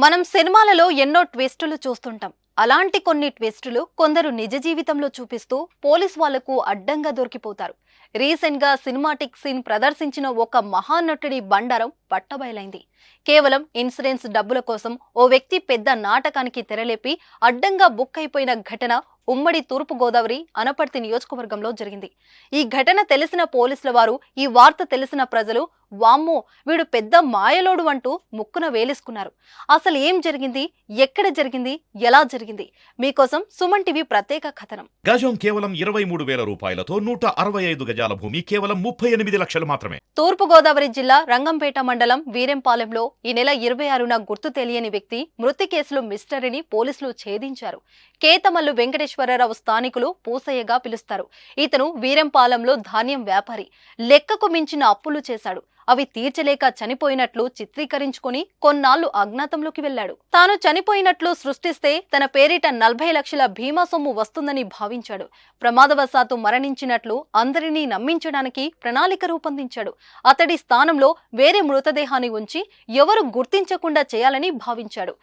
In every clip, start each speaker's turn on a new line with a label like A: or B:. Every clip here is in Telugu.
A: మనం సినిమాలలో ఎన్నో ట్విస్టులు చూస్తుంటాం. అలాంటి కొన్ని ట్విస్టులు కొందరు నిజ జీవితంలో చూపిస్తూ పోలీస్ వాళ్లకు అడ్డంగా దొరికిపోతారు. రీసెంట్ గా సినిమాటిక్ సీన్ ప్రదర్శించిన ఒక మహానటుడి బండారం పట్టబయలైంది. కేవలం ఇన్సూరెన్స్ డబ్బుల కోసం ఓ వ్యక్తి పెద్ద నాటకానికి తెరలేపి అడ్డంగా బుక్ అయిపోయిన ఘటన ఉమ్మడి తూర్పు గోదావరి అనపర్తి నియోజకవర్గంలో జరిగింది. ఈ ఘటన తెలిసిన పోలీసుల వారు, ఈ వార్త తెలిసిన ప్రజలు వామ్మో వీడు పెద్ద మాయలోడు అంటూ ముక్కున వేలేసుకున్నారు. అసలు ఏం జరిగింది, ఎక్కడ జరిగింది, ఎలా జరిగింది? మీకోసం సుమన్ టీవీ ప్రత్యేక కథనం.
B: గజం కేవలం 23,000 రూపాయలతో 165 గజాల భూమి కేవలం 38 లక్షలు మాత్రమే.
A: తూర్పు గోదావరి జిల్లా రంగంపేట మండలం వీరెంపాలెంలో ఈ నెల 26న గుర్తు తెలియని వ్యక్తి మృతి కేసులో మిస్టరీని పోలీసులు ఛేదించారు. కేతమల్లు వెంకటేశ్వరరావు స్థానికులు పూసయ్యగా పిలుస్తారు. ఇతను వీరెంపాలెంలో ధాన్యం వ్యాపారి. లెక్కకు మించిన అప్పులు చేశాడు. అవి తీర్చలేక చనిపోయినట్లు చిత్రీకరించుకుని కొన్నాళ్లు అజ్ఞాతంలోకి వెళ్లాడు. తాను చనిపోయినట్లు సృష్టిస్తే తన పేరిట 40 లక్షల బీమా సొమ్ము వస్తుందని భావించాడు. ప్రమాదవశాత్తు మరణించినట్లు అందరినీ నమ్మించడానికి ప్రణాళిక రూపొందించాడు. అతడి స్థానంలో వేరే మృతదేహాన్ని ఉంచి ఎవరు గుర్తించకుండా చేయాలని భావించాడు.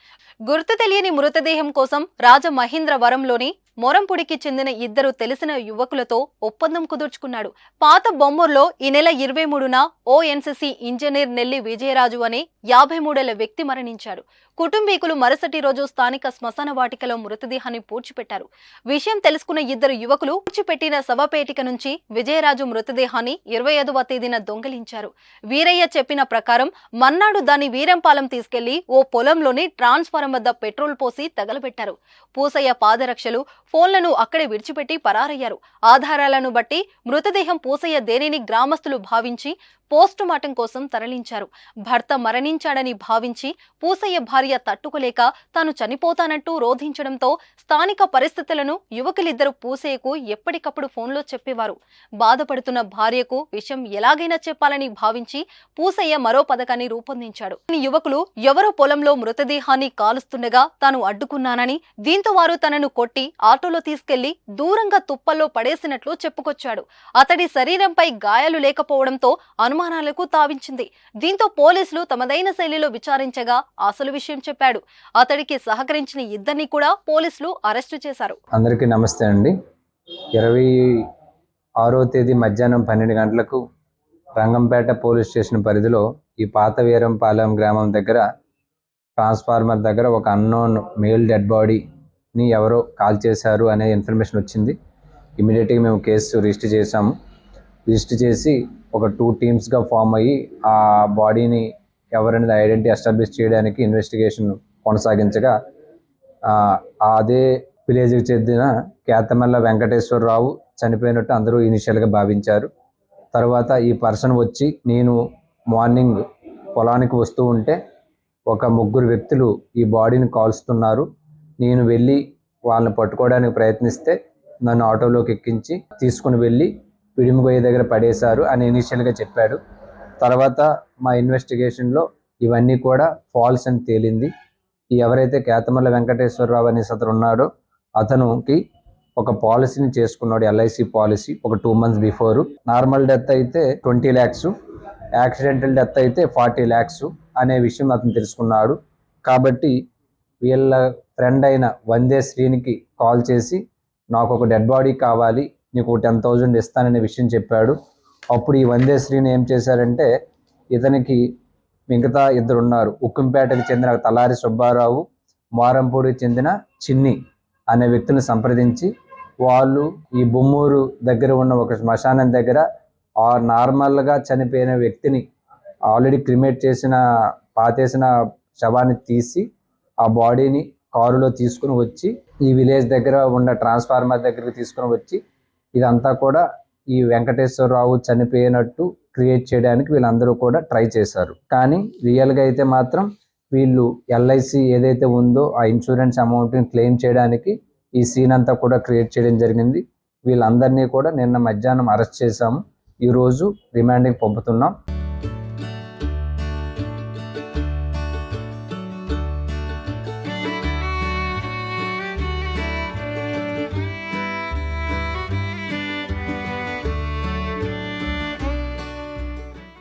A: గుర్తు తెలియని మృతదేహం కోసం రాజమహేంద్రవరంలోని మొరంపుడికి చెందిన ఇద్దరు తెలిసిన యువకులతో ఒప్పందం కుదుర్చుకున్నాడు. పాత బొమ్మూర్లో ఈ నెల 23న ఓఎన్సీసీ ఇంజనీర్ నెల్లి విజయరాజు అనే 53 వ్యక్తి మరణించాడు. కుటుంబీకులు మరుసటి రోజు స్థానిక శ్మశాన వాటికలో మృతదేహాన్ని పూడ్చిపెట్టారు. విషయం తెలుసుకున్న ఇద్దరు యువకులు పూడ్చిపెట్టిన శవపేటిక నుంచి విజయరాజు మృతదేహాన్ని 25వ తేదీన దొంగిలించారు. వీరయ్య చెప్పిన ప్రకారం మన్నాడు దాన్ని వీరంపాలెం తీసుకెళ్లి ఓ పొలంలోని ట్రాన్స్ఫారం వద్ద పెట్రోల్ పోసి తగలబెట్టారు. పూసయ్య పాదరక్షలు, ఫోన్లను అక్కడే విడిచిపెట్టి పరారయ్యారు. ఆధారాలను బట్టి మృతదేహం పూసయ్య దేనిని గ్రామస్తులు భావించి పోస్టు మార్టం కోసం తరలించారు. భర్త మరణించాడని భావించి పూసయ్య భార్య తట్టుకోలేక తాను చనిపోతానంటూ రోధించడంతో స్థానిక పరిస్థితులను యువకులిద్దరూ పూసయ్యకు ఎప్పటికప్పుడు ఫోన్లో చెప్పేవారు. బాధపడుతున్న భార్యకు విషయం ఎలాగైనా చెప్పాలని భావించి పూసయ్య మరో పథకాన్ని రూపొందించాడు. యువకులు ఎవరో పొలంలో మృతదేహాన్ని కాలుస్తుండగా తాను అడ్డుకున్నానని, దీంతో వారు తనను కొట్టి ఆటోలో తీసుకెళ్లి దూరంగా తుప్పల్లో పడేసినట్లు చెప్పుకొచ్చాడు. అతడి శరీరంపై గాయాలు లేకపోవడంతో అనుమానాలకు తావించింది. దీంతో పోలీసులు తమదైన శైలిలో విచారించగా అసలు విషయం చెప్పాడు. అతడికి సహకరించిన ఇద్దరిని కూడా పోలీసులు అరెస్టు చేశారు.
C: అందరికీ నమస్తే అండి. 26వ తేదీ మధ్యాహ్నం 12 గంటలకు రంగంపేట పోలీస్ స్టేషన్ పరిధిలో ఈ పాత వీరంపాలెం గ్రామం దగ్గర ట్రాన్స్ఫార్మర్ దగ్గర ఒక అన్నోన్ మేల్ డెడ్ బాడీని ఎవరో కాల్ చేశారు అనే ఇన్ఫర్మేషన్ వచ్చింది. ఇమీడియట్గా మేము కేసు రిజిస్టర్ చేశాము. రిజిస్టర్ చేసి ఒక 2 టీమ్స్గా ఫామ్ అయ్యి ఆ బాడీని ఎవరనేది ఐడెంటిటీ ఎస్టాబ్లిష్ చేయడానికి ఇన్వెస్టిగేషన్ కొనసాగించగా అదే విలేజ్కి చెందిన కేతమల్ల వెంకటేశ్వరరావు చనిపోయినట్టు అందరూ ఇనిషియల్గా భావించారు. తర్వాత ఈ పర్సన్ వచ్చి నేను మార్నింగ్ పొలానికి వస్తూ ఉంటే ఒక 3 వ్యక్తులు ఈ బాడీని కాల్స్తున్నారు, నేను వెళ్ళి వాళ్ళని పట్టుకోవడానికి ప్రయత్నిస్తే నన్ను ఆటోలోకి ఎక్కించి తీసుకుని వెళ్ళి పిడిమిగొయ్య దగ్గర పడేశారు అని ఇనిషియల్గా చెప్పాడు. తర్వాత మా ఇన్వెస్టిగేషన్లో ఇవన్నీ కూడా ఫాల్స్ అని తేలింది. ఎవరైతే కేతమల్ల వెంకటేశ్వరరావు అనే అతను ఉన్నాడో అతనికి ఒక పాలసీని చేసుకున్నాడు, ఎల్ఐసి పాలసీ, ఒక 2 months బిఫోర్. నార్మల్ డెత్ అయితే 20 lakhs, యాక్సిడెంటల్ డెత్ అయితే 40 lakhs అనే విషయం అతను తెలుసుకున్నాడు. కాబట్టి వీళ్ళ ఫ్రెండ్ అయిన వందే శ్రీనికి కాల్ చేసి నాకు ఒక డెడ్ బాడీ కావాలి, నీకు 10,000 ఇస్తాననే విషయం చెప్పాడు. అప్పుడు ఈ వందే శ్రీని ఏం చేశారంటే, ఇతనికి మిగతా ఇద్దరు ఉన్నారు, ఉక్కంపేటకు చెందిన తలారి సుబ్బారావు, మారంపూడికి చెందిన చిన్ని అనే వ్యక్తులను సంప్రదించి వాళ్ళు ఈ బొమ్మూరు దగ్గర ఉన్న ఒక శ్మశానం దగ్గర నార్మల్గా చనిపోయిన వ్యక్తిని ఆల్రెడీ క్రిమేట్ చేసిన పాతేసిన శవాన్ని తీసి ఆ బాడీని కారులో తీసుకుని వచ్చి ఈ విలేజ్ దగ్గర ఉన్న ట్రాన్స్ఫార్మర్ దగ్గరికి తీసుకుని వచ్చి ఇదంతా కూడా ఈ వెంకటేశ్వరరావు చనిపోయినట్టు క్రియేట్ చేయడానికి వీళ్ళందరూ కూడా ట్రై చేశారు. కానీ రియల్గా అయితే మాత్రం వీళ్ళు ఎల్ఐసి ఏదైతే ఉందో ఆ ఇన్సూరెన్స్ అమౌంట్ని క్లెయిమ్ చేయడానికి ఈ సీన్ అంతా కూడా క్రియేట్ చేయడం జరిగింది. వీళ్ళందరినీ కూడా నిన్న మధ్యాహ్నం అరెస్ట్ చేశాము. ఈరోజు రిమాండింగ్ పంపుతున్నాం.